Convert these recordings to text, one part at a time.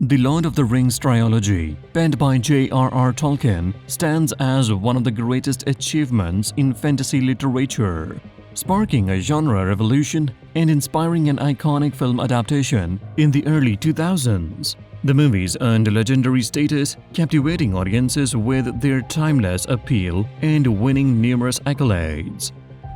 The Lord of the Rings trilogy, penned by J.R.R. Tolkien, stands as one of the greatest achievements in fantasy literature, sparking a genre revolution and inspiring an iconic film adaptation in the early 2000s. The movies earned legendary status, captivating audiences with their timeless appeal and winning numerous accolades.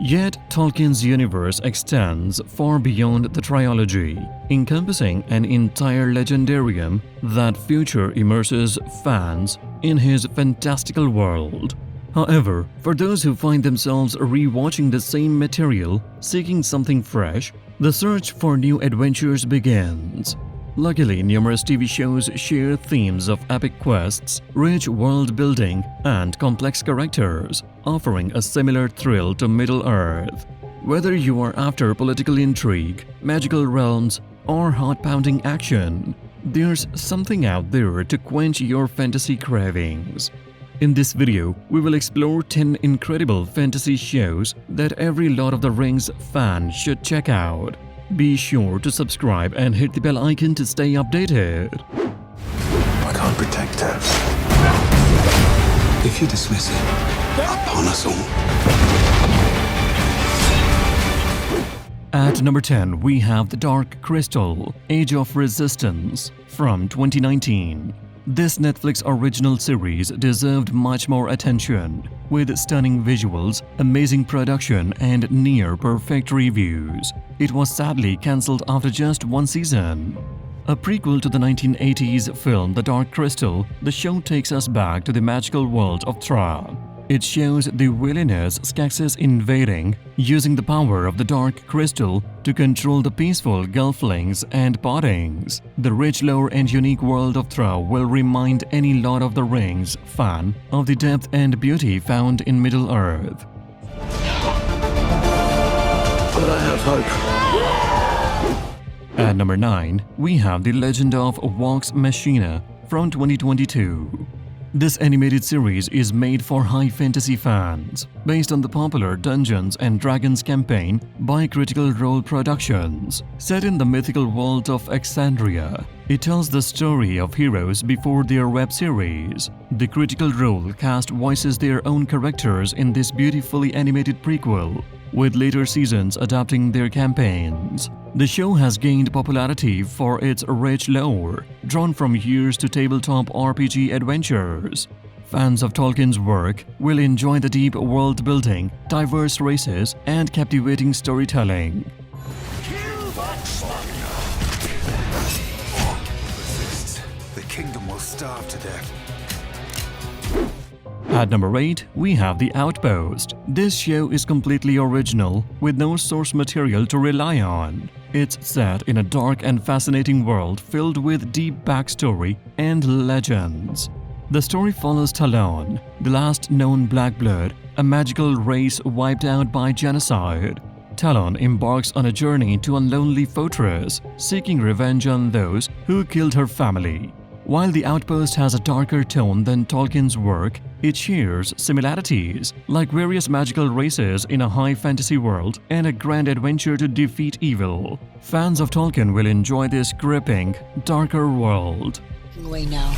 Yet, Tolkien's universe extends far beyond the trilogy, encompassing an entire legendarium that future immerses fans in his fantastical world. However, for those who find themselves rewatching the same material, seeking something fresh, the search for new adventures begins. Luckily, numerous TV shows share themes of epic quests, rich world building, and complex characters, offering a similar thrill to Middle-earth. Whether you are after political intrigue, magical realms, or heart-pounding action, there's something out there to quench your fantasy cravings. In this video, we will explore 10 incredible fantasy shows that every Lord of the Rings fan should check out. Be sure to subscribe and hit the bell icon to stay updated. I can't protect her. If you dismiss it, upon us all. At number 10, we have The Dark Crystal: Age of Resistance from 2019. This Netflix original series deserved much more attention, with stunning visuals, amazing production, and near-perfect reviews. It was sadly cancelled after just one season. A prequel to the 1980s film The Dark Crystal, the show takes us back to the magical world of Thra. It shows the villainous Skeksis invading, using the power of the Dark Crystal to control the peaceful Gelflings and Pottings. The rich lore and unique world of Thra will remind any Lord of the Rings fan of the depth and beauty found in Middle-earth. But I have hope. At number 9, we have The Legend of Vox Machina from 2022. This animated series is made for high fantasy fans, based on the popular Dungeons & Dragons campaign by Critical Role Productions. Set in the mythical world of Exandria, it tells the story of heroes before their web series. The Critical Role cast voices their own characters in this beautifully animated prequel, with later seasons adapting their campaigns. The show has gained popularity for its rich lore, drawn from years to tabletop RPG adventures. Fans of Tolkien's work will enjoy the deep world building, diverse races, and captivating storytelling. Kill Vox Machina. Resists. The kingdom will starve to death. At number 8, we have The Outpost. This show is completely original, with no source material to rely on. It's set in a dark and fascinating world filled with deep backstory and legends. The story follows Talon, the last known Black Blood, a magical race wiped out by genocide. Talon embarks on a journey to a lonely fortress, seeking revenge on those who killed her family. While The Outpost has a darker tone than Tolkien's work, it shares similarities, like various magical races in a high fantasy world and a grand adventure to defeat evil. Fans of Tolkien will enjoy this gripping, darker world. Away now.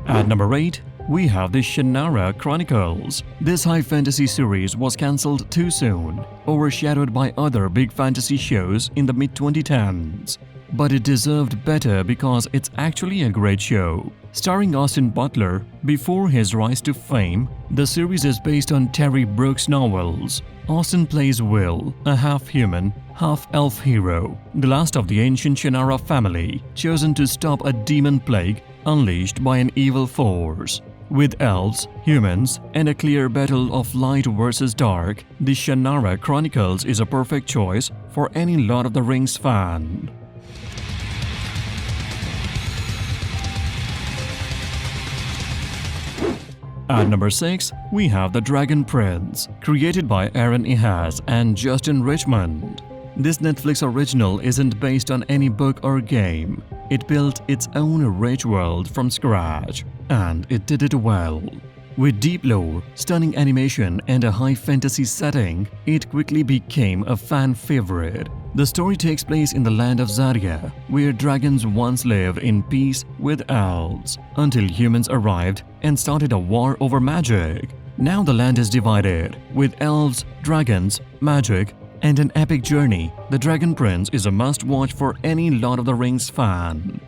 At number 8, we have The Shannara Chronicles. This high fantasy series was cancelled too soon, overshadowed by other big fantasy shows in the mid-2010s. But it deserved better because it's actually a great show. Starring Austin Butler, before his rise to fame, the series is based on Terry Brooks' novels. Austin plays Will, a half-human, half-elf hero, the last of the ancient Shannara family, chosen to stop a demon plague unleashed by an evil force. With elves, humans, and a clear battle of light versus dark, The Shannara Chronicles is a perfect choice for any Lord of the Rings fan. At number 6, we have The Dragon Prince, created by Aaron Ehas and Justin Richmond. This Netflix original isn't based on any book or game. It built its own rich world from scratch, and it did it well. With deep lore, stunning animation, and a high fantasy setting, it quickly became a fan favorite. The story takes place in the land of Zarya, where dragons once lived in peace with elves, until humans arrived and started a war over magic. Now the land is divided, with elves, dragons, magic, and an epic journey. The Dragon Prince is a must-watch for any Lord of the Rings fan.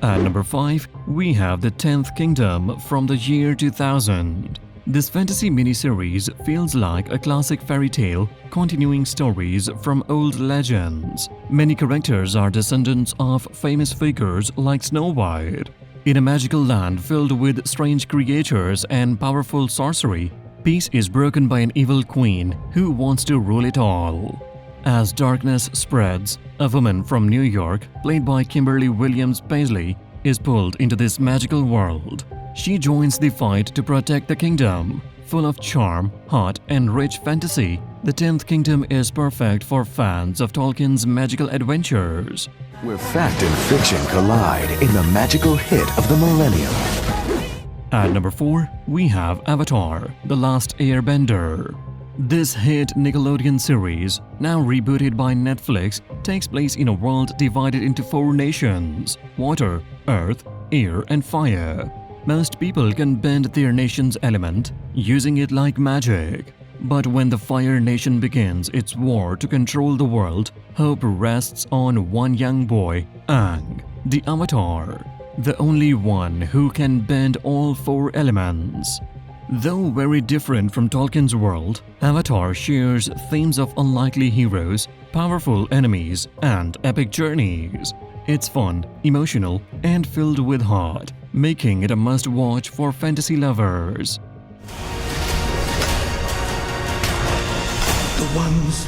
At number 5, we have The Tenth Kingdom from the year 2000. This fantasy miniseries feels like a classic fairy tale, continuing stories from old legends. Many characters are descendants of famous figures like Snow White. In a magical land filled with strange creatures and powerful sorcery, peace is broken by an evil queen who wants to rule it all. As darkness spreads, a woman from New York, played by Kimberly Williams Paisley, is pulled into this magical world. She joins the fight to protect the kingdom. Full of charm, heart, and rich fantasy, The Tenth Kingdom is perfect for fans of Tolkien's magical adventures. Where fact and fiction collide in the magical hit of the millennium. At number 4, we have Avatar: The Last Airbender. This hit Nickelodeon series, now rebooted by Netflix, takes place in a world divided into 4 nations: water, earth, air, and fire. Most people can bend their nation's element, using it like magic. But when the Fire Nation begins its war to control the world, hope rests on one young boy, Aang, the Avatar, the only one who can bend all 4 elements. Though very different from Tolkien's world, Avatar shares themes of unlikely heroes, powerful enemies, and epic journeys. It's fun, emotional, and filled with heart, making it a must-watch for fantasy lovers. The ones.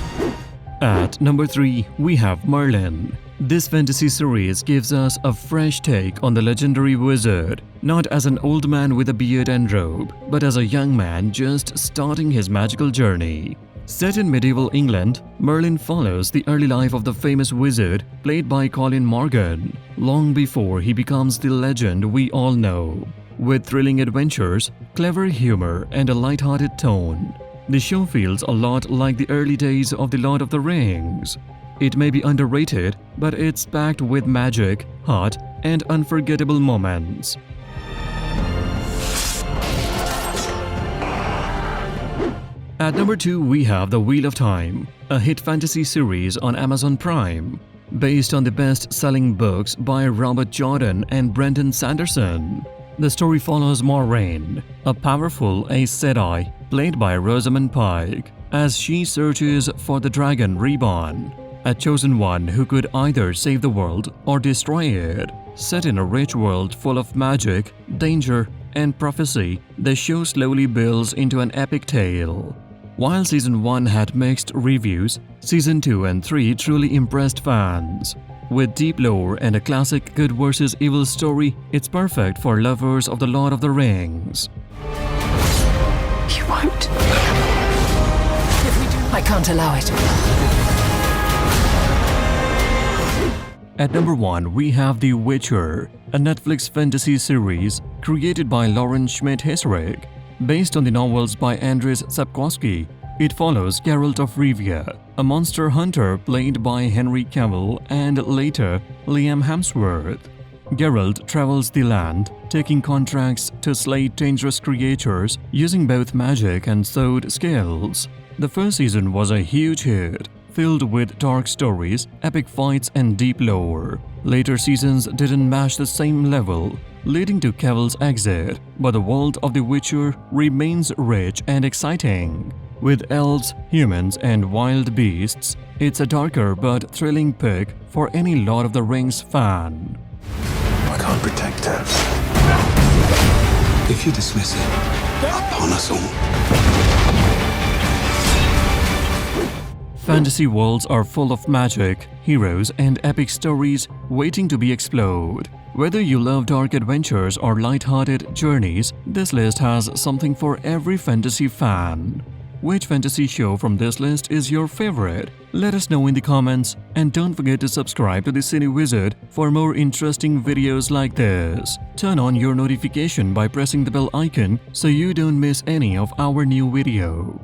At number 3, we have Merlin. This fantasy series gives us a fresh take on the legendary wizard, not as an old man with a beard and robe, but as a young man just starting his magical journey. Set in medieval England, Merlin follows the early life of the famous wizard played by Colin Morgan, long before he becomes the legend we all know. With thrilling adventures, clever humor, and a light-hearted tone, the show feels a lot like the early days of The Lord of the Rings. It may be underrated, but it's packed with magic, heart, and unforgettable moments. At number 2, we have The Wheel of Time, a hit fantasy series on Amazon Prime. Based on the best-selling books by Robert Jordan and Brendan Sanderson. The story follows Moiraine, a powerful Aes Sedai played by Rosamund Pike, as she searches for the dragon Reborn, a chosen one who could either save the world or destroy it. Set in a rich world full of magic, danger, and prophecy, the show slowly builds into an epic tale. While Season 1 had mixed reviews, Season 2 and 3 truly impressed fans. With deep lore and a classic good versus evil story, it's perfect for lovers of The Lord of the Rings. You won't. If we do, I can't allow it. At number 1, we have The Witcher, a Netflix fantasy series created by Lauren Schmidt-Hissrich. Based on the novels by Andrzej Sapkowski, it follows Geralt of Rivia, a monster hunter played by Henry Cavill and later Liam Hemsworth. Geralt travels the land, taking contracts to slay dangerous creatures using both magic and sword skills. The first season was a huge hit, filled with dark stories, epic fights, and deep lore. Later seasons didn't match the same level, leading to Cavill's exit, but the world of The Witcher remains rich and exciting. With elves, humans, and wild beasts, it's a darker but thrilling pick for any Lord of the Rings fan. I can't protect her. If you dismiss it, upon us all. Fantasy worlds are full of magic, heroes, and epic stories waiting to be explored. Whether you love dark adventures or light-hearted journeys, this list has something for every fantasy fan. Which fantasy show from this list is your favorite? Let us know in the comments, and don't forget to subscribe to the Cine Wizard for more interesting videos like this. Turn on your notification by pressing the bell icon so you don't miss any of our new video.